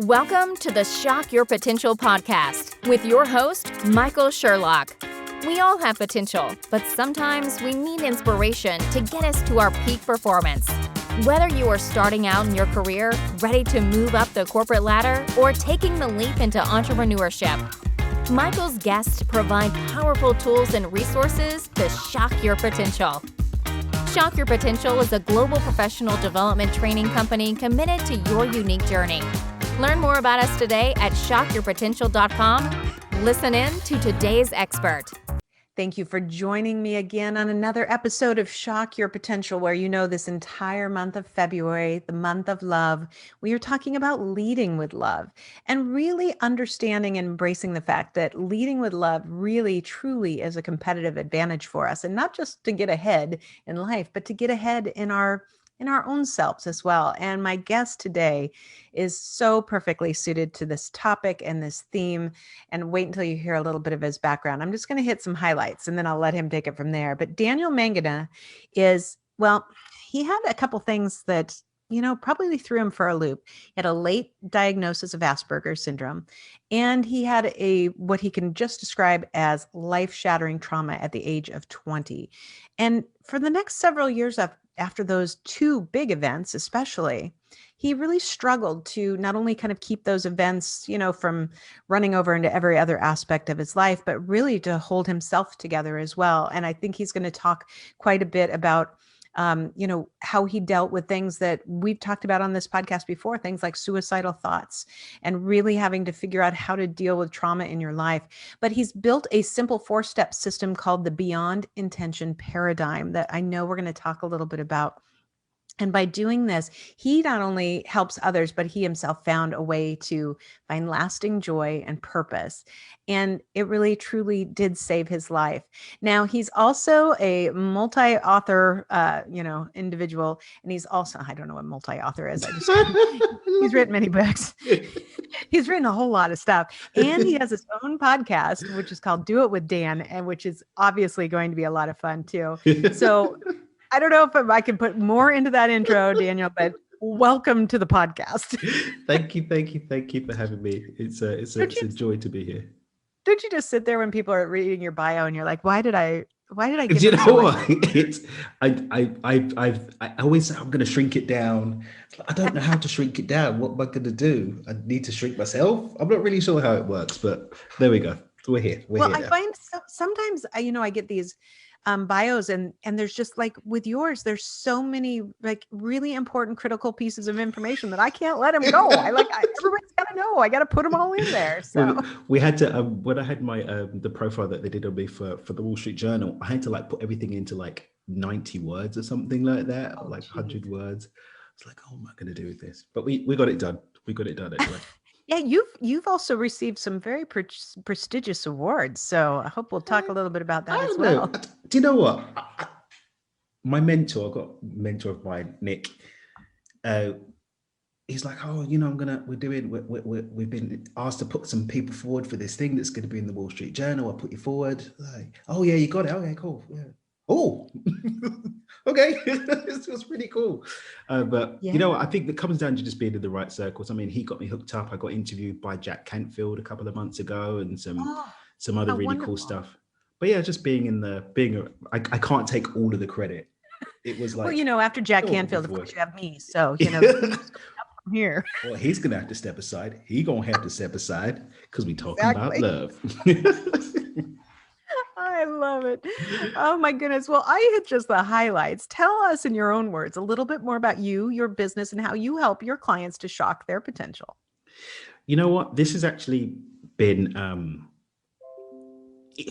Welcome to the Shock Your Potential podcast with your host, Michael Sherlock. We all have potential, but sometimes we need inspiration to get us to our peak performance. Whether you are starting out in your career, ready to move up the corporate ladder, or taking the leap into entrepreneurship, Michael's guests provide powerful tools and resources to shock your potential. Shock Your Potential is a global professional development training company committed to your unique journey. Learn more about us today at shockyourpotential.com. Listen in to today's expert. Thank you for joining me again on another episode of Shock Your Potential, where this entire month of February, the month of love, we are talking about leading with love and really understanding and embracing the fact that leading with love really, truly is a competitive advantage for us. And not just to get ahead in life, but to get ahead in our own selves as well. And my guest today is so perfectly suited to this topic and this theme. And wait until you hear a little bit of his background. I'm just going to hit some highlights and then I'll let him take it from there. But Daniel Mangena he had a couple things that, probably threw him for a loop. He had a late diagnosis of Asperger syndrome, and he had what he can just describe as life-shattering trauma at the age of 20. And for the next several years after those two big events, especially, he really struggled to not only kind of keep those events, from running over into every other aspect of his life, but really to hold himself together as well. And I think he's going to talk quite a bit about how he dealt with things that we've talked about on this podcast before, things like suicidal thoughts and really having to figure out how to deal with trauma in your life. But he's built a simple 4-step system called the Beyond Intention Paradigm that I know we're going to talk a little bit about. And by doing this, he not only helps others, but he himself found a way to find lasting joy and purpose. And it really, truly did save his life. Now, he's also a multi-author, individual. And he's also, I don't know what multi-author is. He's written many books. He's written a whole lot of stuff. And he has his own podcast, which is called Do It With Dan, and which is obviously going to be a lot of fun too. So I don't know if I can put more into that intro, Daniel, but welcome to the podcast. Thank you for having me. It's a joy to be here. Don't you just sit there when people are reading your bio and you're like, why did I get you know what? It's I always say I'm going to shrink it down. I don't know how to shrink it down. What am I going to do? I need to shrink myself. I'm not really sure how it works, but there we go. We're here. I find sometimes I get these bios and there's just like with yours, there's so many like really important critical pieces of information that I can't let them go. Everybody's got to know. I got to put them all in there. So well, we had to when I had my the profile that they did on me for the Wall Street Journal, I had to like put everything into like 90 words or something like that, or like 100 words. It's like, oh, what am I going to do with this? But we got it done. We got it done anyway. Yeah, you've also received some very prestigious awards, so I hope we'll talk a little bit about that as well. Do you know what? My mentor, I've got a mentor of mine, Nick. He's like, oh, we've been asked to put some people forward for this thing that's going to be in the Wall Street Journal. I'll put you forward. Like, oh yeah, you got it. Okay, cool. Yeah. Oh, okay. It was pretty cool. But yeah. I think that comes down to just being in the right circles. I mean, he got me hooked up. I got interviewed by Jack Canfield a couple of months ago and some other really wonderful. Cool stuff. But yeah, just I can't take all of the credit. It was like, after Jack Canfield, of course you have me. So, from here. Well, he's going to have to step aside. He's going to have to step aside because we're talking about love. I love it. Oh my goodness. Well, I hit just the highlights. Tell us in your own words a little bit more about you, your business, and how you help your clients to shock their potential. You know what? This has actually been,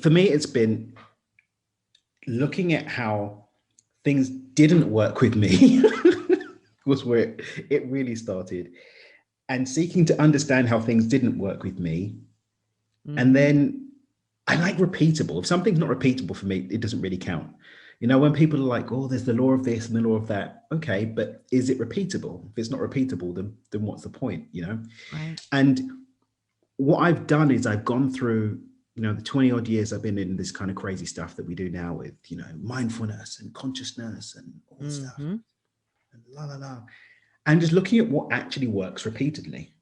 for me, it's been looking at how things didn't work with me was where it really started, and seeking to understand how things didn't work with me. Mm-hmm. And then I like repeatable. If something's not repeatable for me, it doesn't really count. When people are like, oh, there's the law of this and the law of that. Okay, but is it repeatable? If it's not repeatable, then what's the point, Right. And what I've done is I've gone through, the 20 odd years I've been in this kind of crazy stuff that we do now with, mindfulness and consciousness and all that stuff. And and just looking at what actually works repeatedly.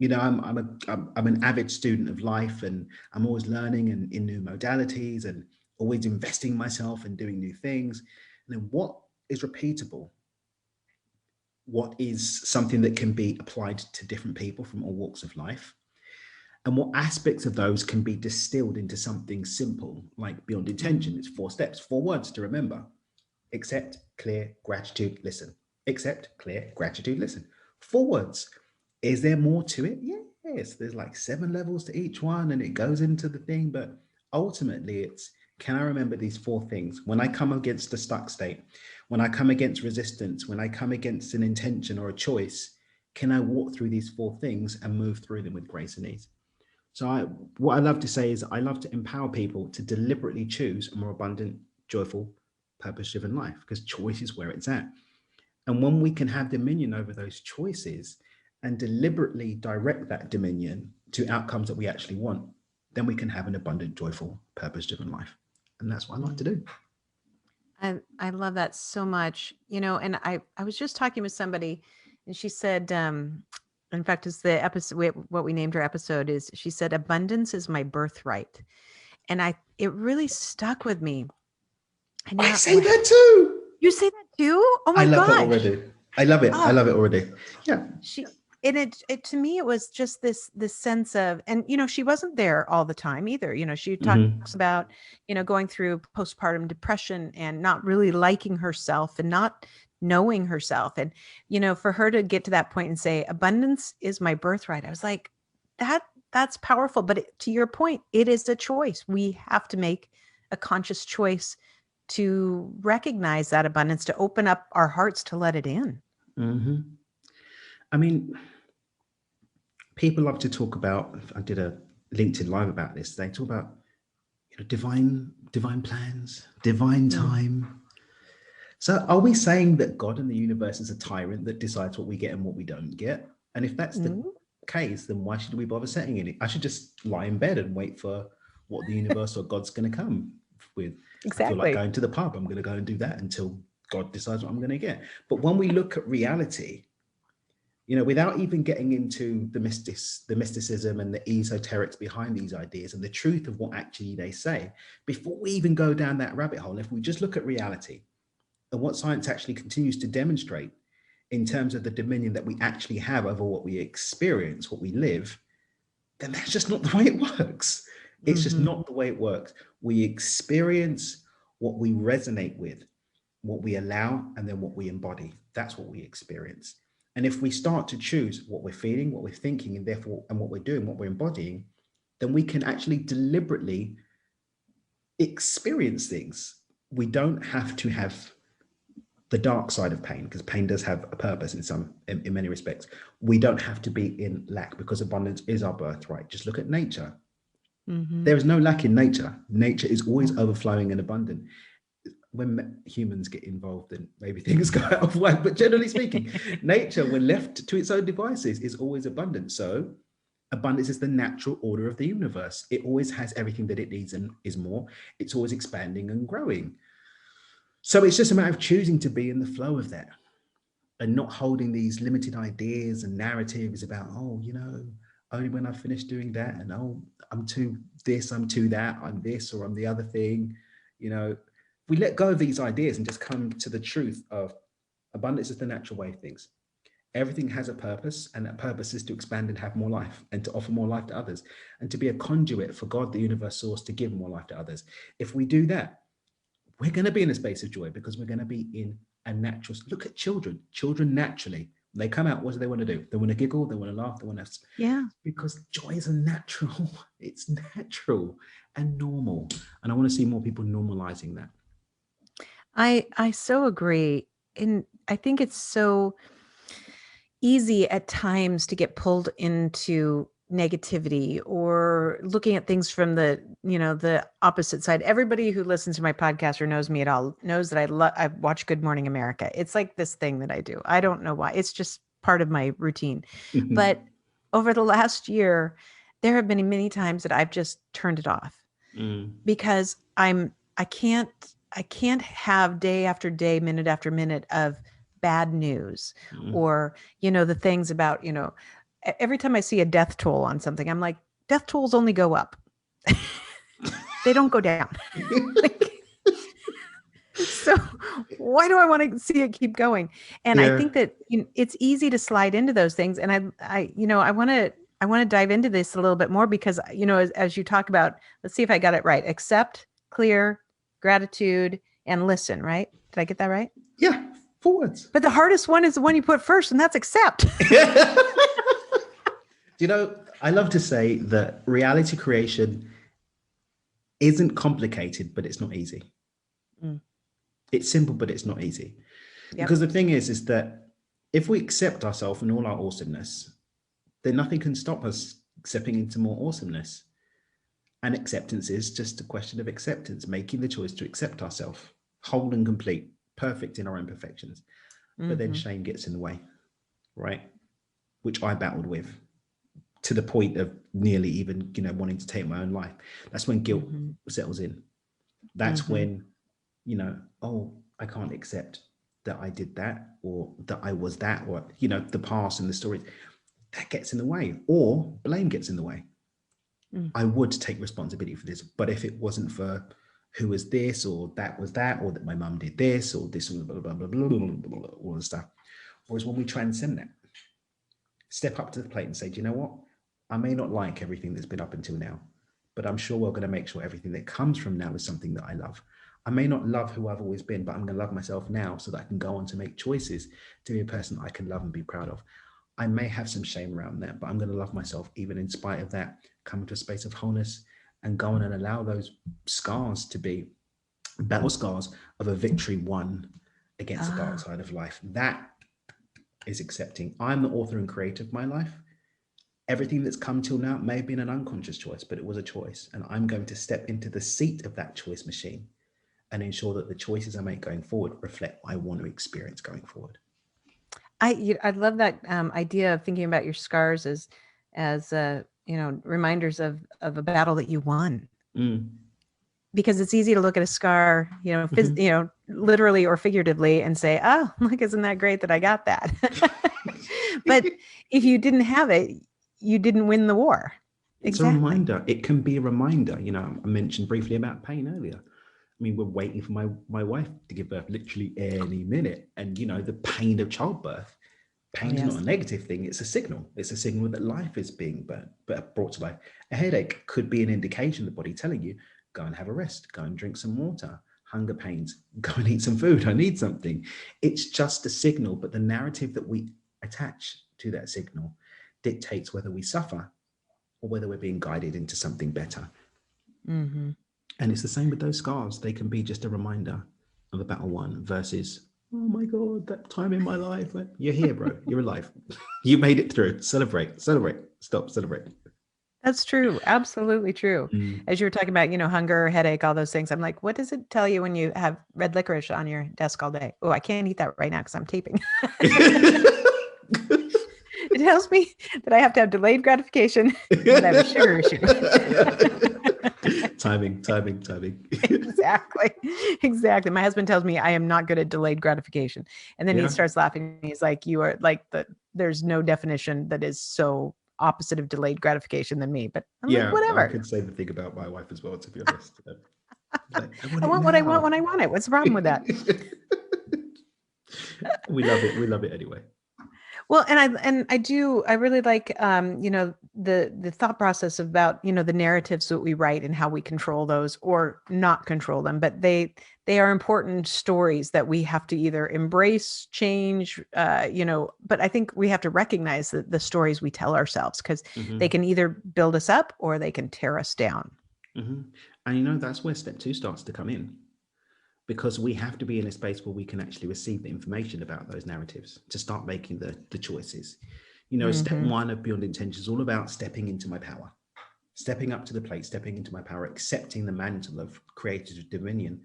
I'm an avid student of life, and I'm always learning and in new modalities and always investing myself and doing new things. And then what is repeatable? What is something that can be applied to different people from all walks of life? And what aspects of those can be distilled into something simple, like beyond intention? It's 4 steps, 4 words to remember: accept, clear, gratitude, listen. Accept, clear, gratitude, listen. 4 words. Is there more to it? Yes, there's like 7 levels to each one, and it goes into the thing. But ultimately, it's, can I remember these 4 things? When I come against a stuck state, when I come against resistance, when I come against an intention or a choice, can I walk through these 4 things and move through them with grace and ease? So what I love to say is I love to empower people to deliberately choose a more abundant, joyful, purpose-driven life, because choice is where it's at. And when we can have dominion over those choices and deliberately direct that dominion to outcomes that we actually want, then we can have an abundant, joyful, purpose-driven life. And that's what I like to do. I love that so much. And I was just talking with somebody, and she said, in fact, it's the episode, what we named her episode is, she said, abundance is my birthright. And it really stuck with me. And I say that too. You say that too? Oh my I love gosh. that already. I love it. I love it already. Yeah. It to me, it was just this sense of, and she wasn't there all the time either. She talks about, going through postpartum depression and not really liking herself and not knowing herself. And, for her to get to that point and say, abundance is my birthright. I was like, that's powerful. But to your point, it is a choice. We have to make a conscious choice to recognize that abundance, to open up our hearts to let it in. I mean, people love to talk about, I did a LinkedIn live about this. They talk about, divine plans, divine time. So are we saying that God and the universe is a tyrant that decides what we get and what we don't get? And if that's the case, then why should we bother setting it? I should just lie in bed and wait for what the universe or God's going to come with. Exactly. I feel like going to the pub. I'm going to go and do that until God decides what I'm going to get. But when we look at reality, without even getting into the mysticism and the esoterics behind these ideas and the truth of what actually they say, before we even go down that rabbit hole, if we just look at reality and what science actually continues to demonstrate in terms of the dominion that we actually have over what we experience, what we live, then that's just not the way it works. It's just not the way it works. We experience what we resonate with, what we allow, and then what we embody. That's what we experience. And if we start to choose what we're feeling, what we're thinking, and therefore, and what we're doing, what we're embodying, then we can actually deliberately experience things. We don't have to have the dark side of pain, because pain does have a purpose in many respects. We don't have to be in lack, because abundance is our birthright. Just look at nature. There is no lack in nature. Nature is always overflowing and abundant. When humans get involved, then maybe things go out of whack. But generally speaking, nature, when left to its own devices, is always abundant. So abundance is the natural order of the universe. It always has everything that it needs and is more. It's always expanding and growing. So it's just a matter of choosing to be in the flow of that and not holding these limited ideas and narratives about, only when I finish doing that, and I'm too this, I'm too that, I'm this, or I'm the other thing. We let go of these ideas and just come to the truth of abundance is the natural way of things. Everything has a purpose, and that purpose is to expand and have more life and to offer more life to others and to be a conduit for God, the universe source, to give more life to others. If we do that, we're going to be in a space of joy, because we're going to be in a natural. Look at children. Children naturally, when they come out, what do they want to do? They want to giggle, they want to laugh, they want to. Yeah. Because joy is a natural. It's natural and normal. And I want to see more people normalizing that. I so agree. And I think it's so easy at times to get pulled into negativity or looking at things from the opposite side. Everybody who listens to my podcast or knows me at all knows that I watch Good Morning America. It's like this thing that I do. I don't know why. It's just part of my routine. But over the last year, there have been many times that I've just turned it off because I can't have day after day, minute after minute of bad news or, the things about, every time I see a death toll on something, I'm like, death tolls only go up. They don't go down. Like, so why do I want to see it keep going? And I think that it's easy to slide into those things. And I want to dive into this a little bit more because, as you talk about, let's see if I got it right. Accept, clear, gratitude, and listen, right? Did I get that right? Yeah, 4 words. But the hardest one is the one you put first, and that's accept. I love to say that reality creation isn't complicated, but it's not easy. It's simple, but it's not easy. Yep. Because the thing is that if we accept ourselves and all our awesomeness, then nothing can stop us stepping into more awesomeness. And acceptance is just a question of acceptance, making the choice to accept ourselves, whole and complete, perfect in our imperfections. But then shame gets in the way, right? Which I battled with to the point of nearly even, wanting to take my own life. That's when guilt settles in. That's when, I can't accept that I did that, or that I was that, or, the past and the stories. That gets in the way, or blame gets in the way. I would take responsibility for this, but if it wasn't for who was this, or that was that, or that my mum did this, or this, blah, blah, blah, blah, blah, blah, blah, all the stuff. Whereas when we transcend that, step up to the plate and say, do you know what? I may not like everything that's been up until now, but I'm sure we're going to make sure everything that comes from now is something that I love. I may not love who I've always been, but I'm going to love myself now so that I can go on to make choices to be a person I can love and be proud of. I may have some shame around that, but I'm going to love myself even in spite of that, come to a space of wholeness and go on and allow those scars to be battle scars of a victory won against the dark side of life. That is accepting. I'm the author and creator of my life. Everything that's come till now may have been an unconscious choice, but it was a choice. And I'm going to step into the seat of that choice machine and ensure that the choices I make going forward reflect what I want to experience going forward. I love that idea of thinking about your scars as reminders of a battle that you won. Because it's easy to look at a scar, literally or figuratively, and say, "Oh, look, isn't that great that I got that?" But if you didn't have it, you didn't win the war. It's a reminder. It can be a reminder. I mentioned briefly about pain earlier. I mean, we're waiting for my wife to give birth literally any minute. And, the pain of childbirth, pain is not a negative thing. It's a signal. It's a signal that life is being brought to life. A headache could be an indication of the body telling you, go and have a rest, go and drink some water. Hunger pains, go and eat some food. I need something. It's just a signal. But the narrative that we attach to that signal dictates whether we suffer or whether we're being guided into something better. And it's the same with those scars. They can be just a reminder of a battle won versus, oh my God, that time in my life. You're here, bro. You're alive. You made it through. Celebrate. Stop, celebrate. That's true. Absolutely true. As you were talking about, hunger, headache, all those things. I'm like, what does it tell you when you have red licorice on your desk all day? Oh, I can't eat that right now because I'm taping. It tells me that I have to have delayed gratification and I have a sugar issue. Timing. Exactly. My husband tells me I am not good at delayed gratification. And then he starts laughing. He's like, you are like there's no definition that is so opposite of delayed gratification than me. But I'm like, whatever. I could say the thing about my wife as well, to be honest. Like, I want what I want when I want it. What's the problem with that? We love it. We love it anyway. Well, and I really like, the thought process about, the narratives that we write and how we control those or not control them, but they are important stories that we have to either embrace, change, but I think we have to recognize the stories we tell ourselves because they can either build us up or they can tear us down. And, that's where step 2 starts to come in. Because we have to be in a space where we can actually receive the information about those narratives to start making the choices. Step 1 of Beyond Intention is all about stepping into my power, stepping up to the plate, stepping into my power, accepting the mantle of creative dominion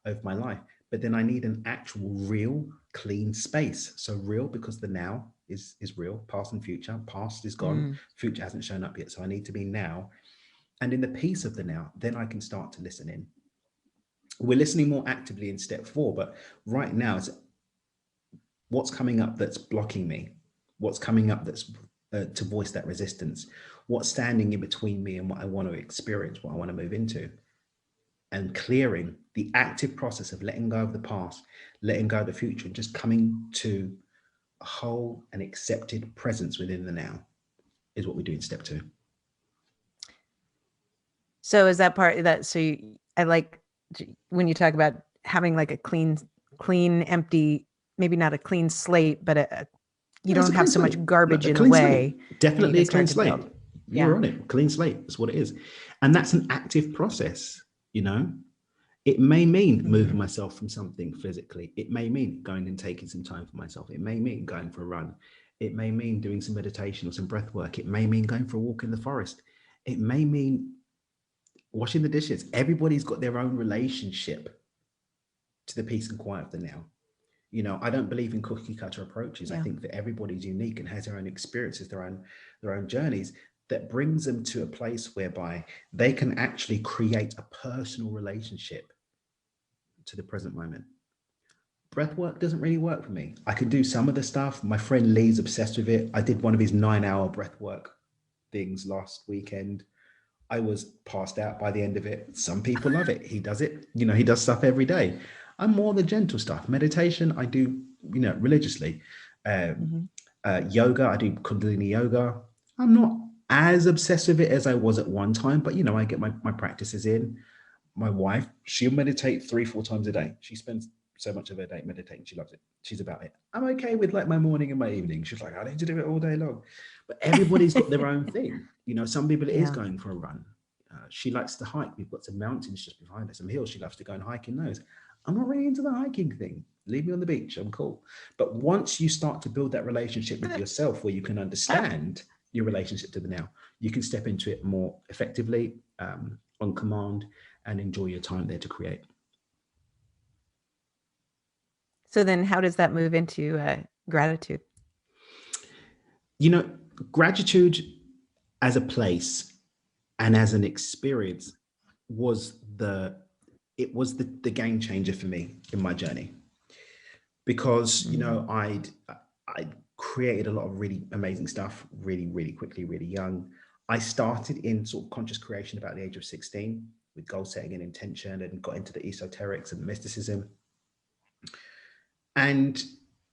over my life. But then I need an actual real clean space. So real because the now is real, past and future. Past is gone, future hasn't shown up yet. So I need to be now. And in the peace of the now, then I can start to listen in. We're listening more actively in step 4, but right now it's what's coming up that's blocking me, what's coming up that's to voice that resistance. What's standing in between me and what I want to experience, what I want to move into, and clearing the active process of letting go of the past, letting go of the future, and just coming to a whole and accepted presence within the now is what we do in step 2. So is that part of that? So I like when you talk about having like a clean, empty, maybe not a clean slate, but you don't have so much garbage in the way. Definitely a clean slate. You're Yeah. on it. Clean slate. That's what it is. And that's an active process, you know? It may mean moving myself from something physically. It may mean going and taking some time for myself. It may mean going for a run. It may mean doing some meditation or some breath work. It may mean going for a walk in the forest. It may mean washing the dishes. Everybody's got their own relationship to the peace and quiet of the now. You know, I don't believe in cookie cutter approaches. I think that everybody's unique and has their own experiences, their own journeys that brings them to a place whereby they can actually create a personal relationship to the present moment. Breath work doesn't really work for me. I can do some of the stuff. My friend Lee's obsessed with it. I did one of his 9-hour breath work things last weekend. I was passed out by the end of it. Some people love it. He does it, you know, he does stuff every day. I'm more the gentle stuff. Meditation, I do, you know, religiously. Yoga, I do Kundalini yoga. I'm not as obsessed with it as I was at one time, but, you know, I get my practices in. My wife, she'll meditate 3-4 times a day. She spends so much of her day meditating. She loves it. She's about it. I'm okay with like my morning and my evening. She's like, I need to do it all day long. But everybody's got their own thing. You know, some people it is going for a run. She likes to hike. We've got some mountains just behind us, some hills. She loves to go and hike in those. I'm not really into the hiking thing. Leave me on the beach. I'm cool. But once you start to build that relationship with yourself where you can understand your relationship to the now, you can step into it more effectively, on command, and enjoy your time there to create. So then how does that move into gratitude? You know, gratitude as a place and as an experience was the game changer for me in my journey, because you know I'd created a lot of really amazing stuff really quickly, really young. I started in sort of conscious creation about the age of 16 with goal setting and intention, and got into the esoterics and the mysticism. And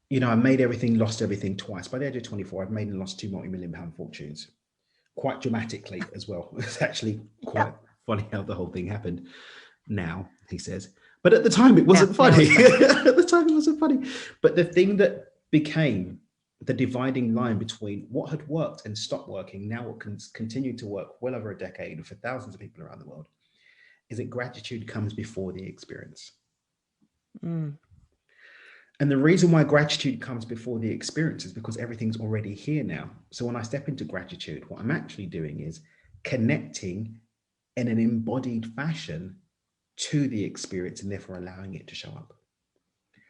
you know, I made everything, lost everything twice. By the age of 24, I've made and lost 2 multi-million-pound fortunes, quite dramatically as well. It's actually quite funny how the whole thing happened now, he says. But at the time, it wasn't funny. At the time, it wasn't funny. But the thing that became the dividing line between what had worked and stopped working, now what can continue to work well over a decade for thousands of people around the world, is that gratitude comes before the experience. And the reason why gratitude comes before the experience is because everything's already here now. So when I step into gratitude, what I'm actually doing is connecting in an embodied fashion to the experience and therefore allowing it to show up.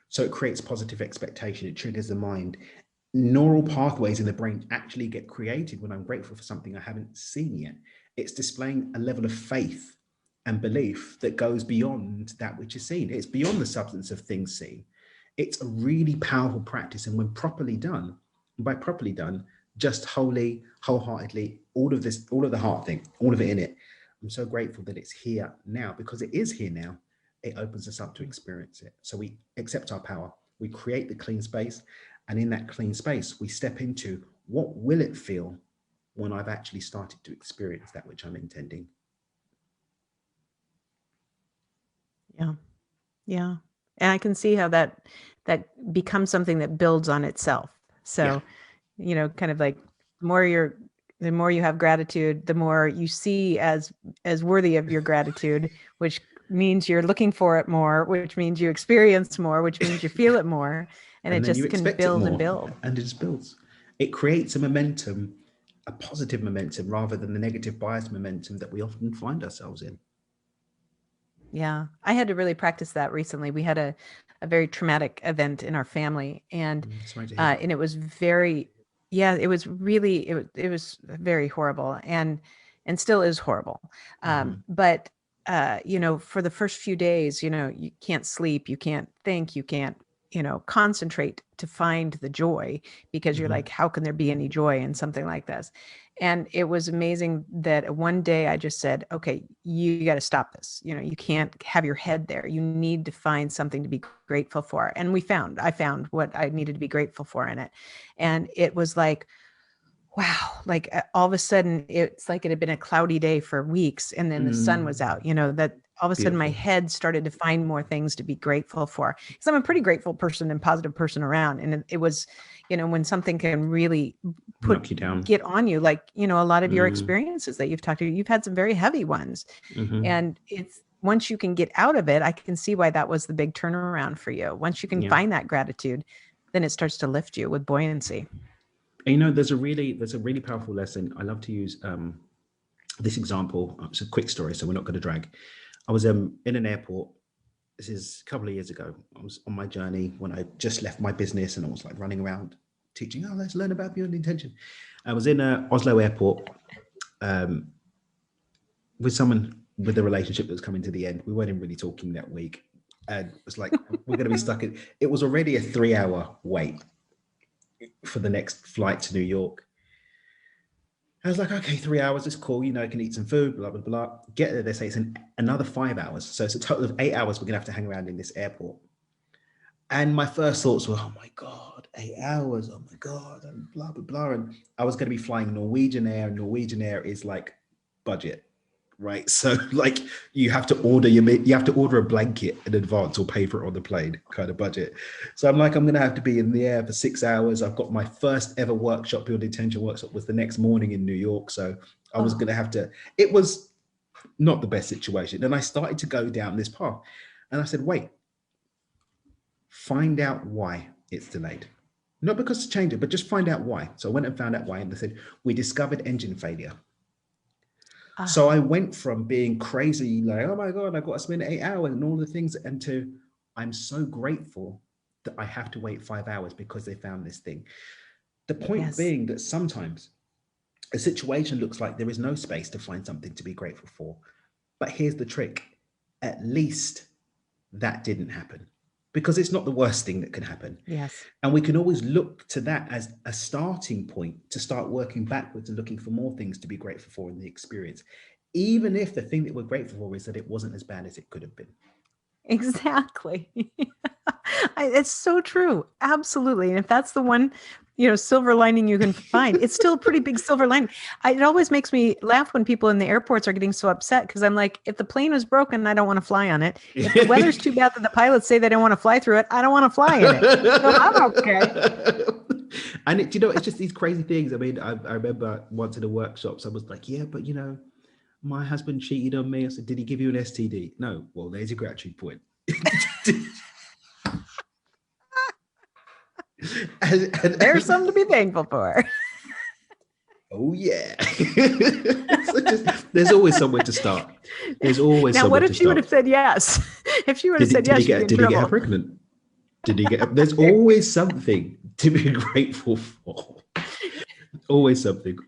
So it creates positive expectation. It triggers the mind. Neural pathways in the brain actually get created when I'm grateful for something I haven't seen yet. It's displaying a level of faith and belief that goes beyond that which is seen. It's beyond the substance of things seen. It's a really powerful practice. And when properly done, and by properly done, just wholly, wholeheartedly, all of the heart thing, all of it in it, I'm so grateful that it's here now, because it is here now. It opens us up to experience it. So we accept our power, we create the clean space, and in that clean space, we step into what will it feel when I've actually started to experience that which I'm intending. Yeah. And I can see how that becomes something that builds on itself. So, you know, kind of like the more you have gratitude, the more you see as worthy of your gratitude, which means you're looking for it more, which means you experience more, which means you feel it more, and it just can build and build. And it just builds. It creates a momentum, a positive momentum, rather than the negative bias momentum that we often find ourselves in. Yeah, I had to really practice that recently. We had a very traumatic event in our family, and it was very, it was really, it was very horrible, and still is horrible. But you know, for the first few days, you know, you can't sleep, you can't think, you can't concentrate to find the joy, because you're like, how can there be any joy in something like this? And it was amazing that one day I just said, okay, you got to stop this. You can't have your head there. You need to find something to be grateful for. And I found what I needed to be grateful for in it. And it was like, wow, like all of a sudden it's like it had been a cloudy day for weeks, and then the sun was out, that all of a sudden my head started to find more things to be grateful for, because I'm a pretty grateful person and positive person around. And it was, when something can really knock you down, get on you, like, a lot of your experiences that you've talked to, you've had some very heavy ones. And it's, once you can get out of it, I can see why that was the big turnaround for you. Once you can find that gratitude, then it starts to lift you with buoyancy. And, there's a really powerful lesson. I love to use this example. It's a quick story, so we're not going to drag. I was in an airport. This is a couple of years ago. I was on my journey when I just left my business, and I was like running around teaching. Oh, let's learn about beyond intention. I was in Oslo airport with someone with a relationship that was coming to the end. We weren't even really talking that week, and it was like, we're going to be stuck in. It was already a 3-hour wait for the next flight to New York. I was like, okay, 3 hours is cool. I can eat some food, blah, blah, blah. Get there, they say it's another 5 hours. So it's a total of 8 hours we're going to have to hang around in this airport. And my first thoughts were, oh my God, 8 hours. Oh my God. And blah, blah, blah. And I was going to be flying Norwegian Air. And Norwegian Air is like budget, right? So like you have to order a blanket in advance or pay for it on the plane kind of budget. So I'm like, I'm going to have to be in the air for 6 hours. I've got my first ever workshop, Build Intention workshop, was the next morning in New York. So I was going to have to, it was not the best situation. And I started to go down this path, and I said, wait, find out why it's delayed. Not because to change it, but just find out why. So I went and found out why, and they said, we discovered engine failure. So I went from being crazy, like, oh my God, I've got to spend 8 hours and all the things, and to, I'm so grateful that I have to wait 5 hours because they found this thing. The point being that sometimes a situation looks like there is no space to find something to be grateful for. But here's the trick. At least that didn't happen, because it's not the worst thing that can happen. Yes. And we can always look to that as a starting point to start working backwards and looking for more things to be grateful for in the experience, even if the thing that we're grateful for is that it wasn't as bad as it could have been. Exactly. It's so true. Absolutely. And if that's the one, silver lining you can find, it's still a pretty big silver lining. It always makes me laugh when people in the airports are getting so upset, because I'm like, if the plane was broken, I don't want to fly on it. If the weather's too bad that the pilots say they don't want to fly through it, I don't want to fly in it. So I'm okay. And it's just these crazy things. I mean, I remember once in a workshop, I was like, yeah, but my husband cheated on me. I said, did he give you an STD? No. Well, there's your gratitude point. and there's something to be thankful for. Oh yeah. There's always somewhere to start. There's always now, somewhere what if she would have said yes? If she would have said yes, did he get her pregnant? Did he get? There's always something to be grateful for. Always something.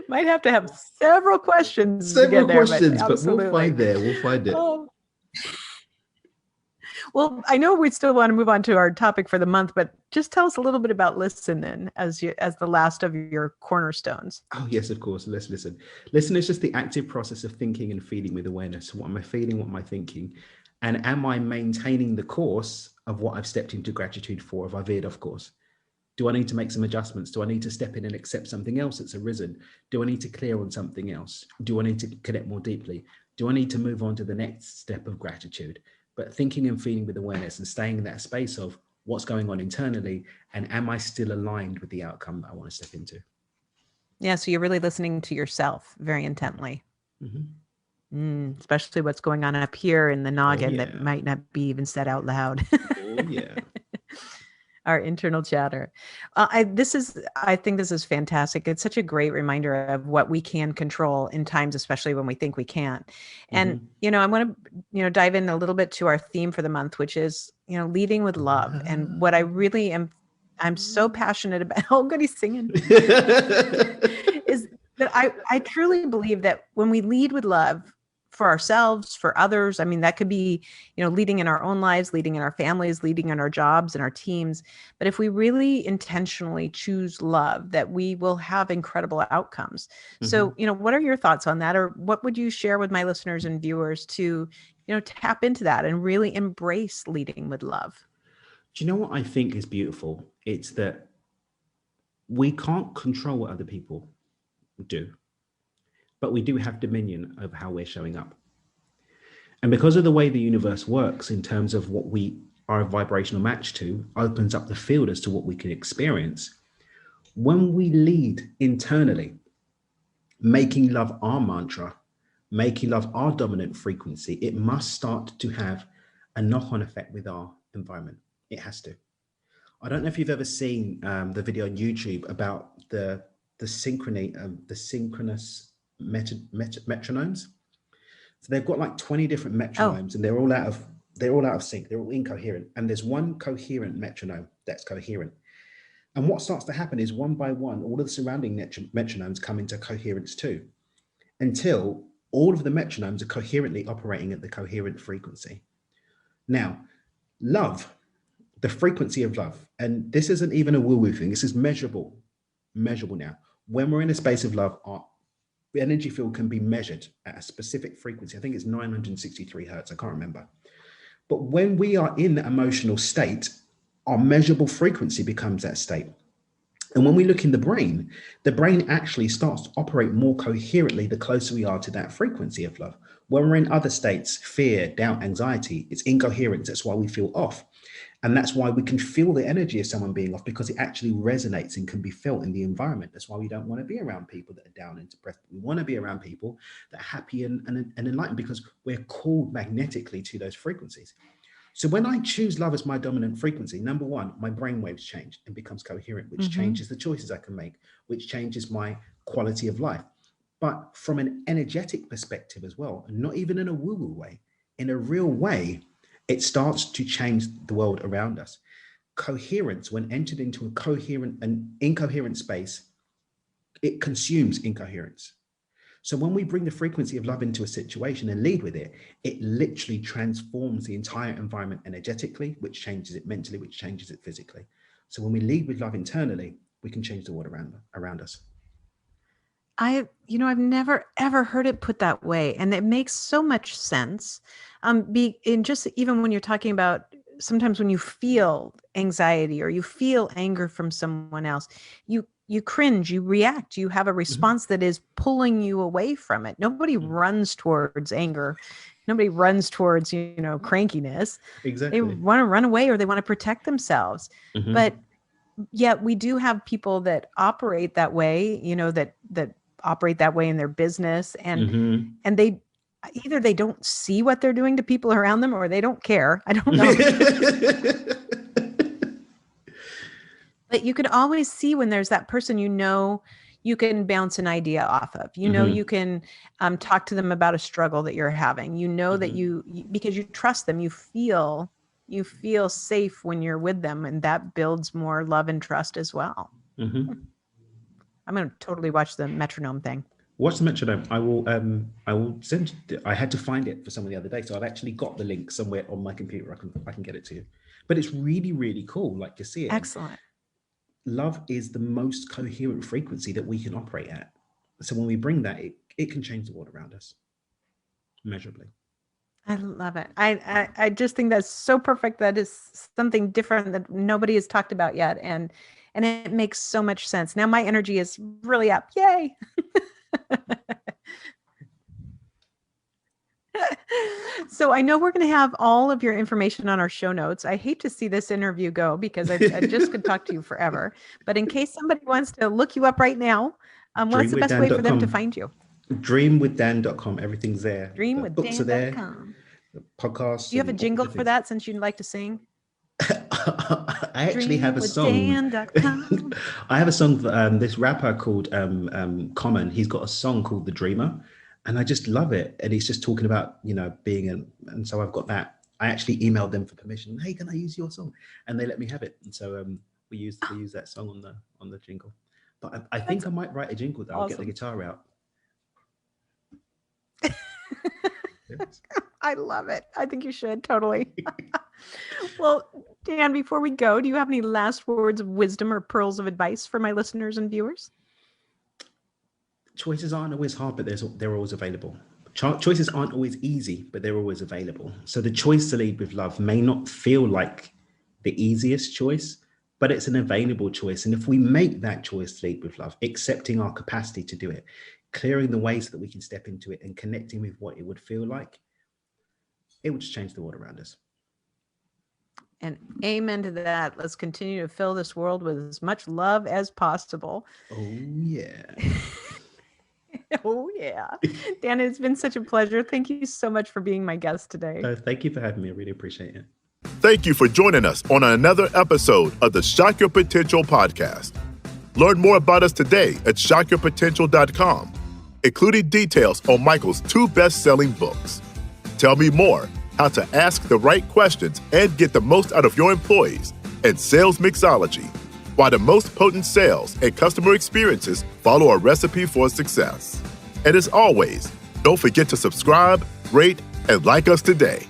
Might have to have several questions. But we'll find there. We'll find it. Oh. Well, I know we still want to move on to our topic for the month, but just tell us a little bit about Listen then, as the last of your cornerstones. Oh yes, of course. Let's listen. Listen is just the active process of thinking and feeling with awareness. What am I feeling? What am I thinking? And am I maintaining the course of what I've stepped into gratitude for? Have I veered off course? Do I need to make some adjustments? Do I need to step in and accept something else that's arisen? Do I need to clear on something else? Do I need to connect more deeply? Do I need to move on to the next step of gratitude? But thinking and feeling with awareness and staying in that space of what's going on internally, and am I still aligned with the outcome that I want to step into? Yeah, so you're really listening to yourself very intently. Especially what's going on up here in the noggin that might not be even said out loud. Oh yeah. Our internal chatter. I think this is fantastic. It's such a great reminder of what we can control in times, especially when we think we can't. And, I want to, dive in a little bit to our theme for the month, which is, leading with love. And what I really I'm so passionate about, oh, good, he's singing, is that I truly believe that when we lead with love, for ourselves, for others. I mean, that could be, leading in our own lives, leading in our families, leading in our jobs and our teams. But if we really intentionally choose love, that we will have incredible outcomes. So, what are your thoughts on that? Or what would you share with my listeners and viewers to, tap into that and really embrace leading with love? Do you know what I think is beautiful? It's that we can't control what other people do, but we do have dominion over how we're showing up. And because of the way the universe works in terms of what we are a vibrational match to, opens up the field as to what we can experience. When we lead internally, making love our mantra, making love our dominant frequency, it must start to have a knock-on effect with our environment. It has to. I don't know if you've ever seen the video on YouTube about the synchrony, the synchronous metronomes. So they've got like 20 different metronomes, and they're all out of sync. They're all incoherent, and there's one coherent metronome that's coherent. And what starts to happen is one by one, all of the surrounding metronomes come into coherence too, until all of the metronomes are coherently operating at the coherent frequency. Now, love, the frequency of love, and this isn't even a woo-woo thing. This is measurable now. When we're in a space of love, our energy field can be measured at a specific frequency. I think it's 963 hertz. I can't remember. But when we are in that emotional state, our measurable frequency becomes that state. And when we look in the brain actually starts to operate more coherently the closer we are to that frequency of love. When we're in other states, fear, doubt, anxiety, it's incoherence. That's why we feel off. And that's why we can feel the energy of someone being off, because it actually resonates and can be felt in the environment. That's why we don't want to be around people that are down and depressed. We want to be around people that are happy and enlightened, because we're called magnetically to those frequencies. So when I choose love as my dominant frequency, number one, my brain waves change and becomes coherent, which changes the choices I can make, which changes my quality of life. But from an energetic perspective as well, and not even in a woo-woo way, in a real way, it starts to change the world around us. Coherence, when entered into a coherent and incoherent space, it consumes incoherence. So when we bring the frequency of love into a situation and lead with it, it literally transforms the entire environment energetically, which changes it mentally, which changes it physically. So when we lead with love internally, we can change the world around us. I've never ever heard it put that way, and it makes so much sense. Even when you're talking about sometimes when you feel anxiety or you feel anger from someone else, you cringe, you react, you have a response that is pulling you away from it. Nobody runs towards anger. Nobody runs towards, crankiness. Exactly. They want to run away or they want to protect themselves. But yet we do have people that operate that way, that operate that way in their business, and they either they don't see what they're doing to people around them or they don't care. I don't know. But you can always see when there's that person, you can bounce an idea off of, you can talk to them about a struggle that you're having, that you because you trust them, you feel safe when you're with them, and that builds more love and trust as well. I'm going to totally watch the metronome thing. Watch the metronome. I will send. I had to find it for someone the other day, so I've actually got the link somewhere on my computer. I can get it to you. But it's really, really cool. Like you see it. Excellent. Love is the most coherent frequency that we can operate at. So when we bring that, it can change the world around us measurably. I love it. I just think that's so perfect. That is something different that nobody has talked about yet. And it makes so much sense. Now my energy is really up. Yay. So I know we're going to have all of your information on our show notes. I hate to see this interview go because I just could talk to you forever. But in case somebody wants to look you up right now, what's the best way for them to find you? Dreamwithdan.com. Everything's there. Dreamwithdan.com. Books are there. The podcasts. Do you have a jingle for that since you'd like to sing? I actually have a song. I have a song for this rapper called Common. He's got a song called The Dreamer. And I just love it. And he's just talking about, being and so I've got that. I actually emailed them for permission. Hey, can I use your song? And they let me have it. And so we use that song on the jingle. But I think I might write a jingle though. Awesome. I'll get the guitar out. I love it. I think you should. Totally. Well, Dan, before we go, do you have any last words of wisdom or pearls of advice for my listeners and viewers? Choices aren't always hard, but they're always available. Choices aren't always easy, but they're always available. So the choice to lead with love may not feel like the easiest choice, but it's an available choice. And if we make that choice to lead with love, accepting our capacity to do it, clearing the ways that we can step into it and connecting with what it would feel like, it would just change the world around us. And amen to that. Let's continue to fill this world with as much love as possible. Oh, yeah. Oh, yeah. Dan, it's been such a pleasure. Thank you so much for being my guest today. Thank you for having me. I really appreciate it. Thank you for joining us on another episode of the Shock Your Potential podcast. Learn more about us today at shockyourpotential.com, including details on Michael's 2 best-selling books. Tell me more, how to ask the right questions and get the most out of your employees, and sales mixology, why the most potent sales and customer experiences follow a recipe for success. And as always, don't forget to subscribe, rate, and like us today.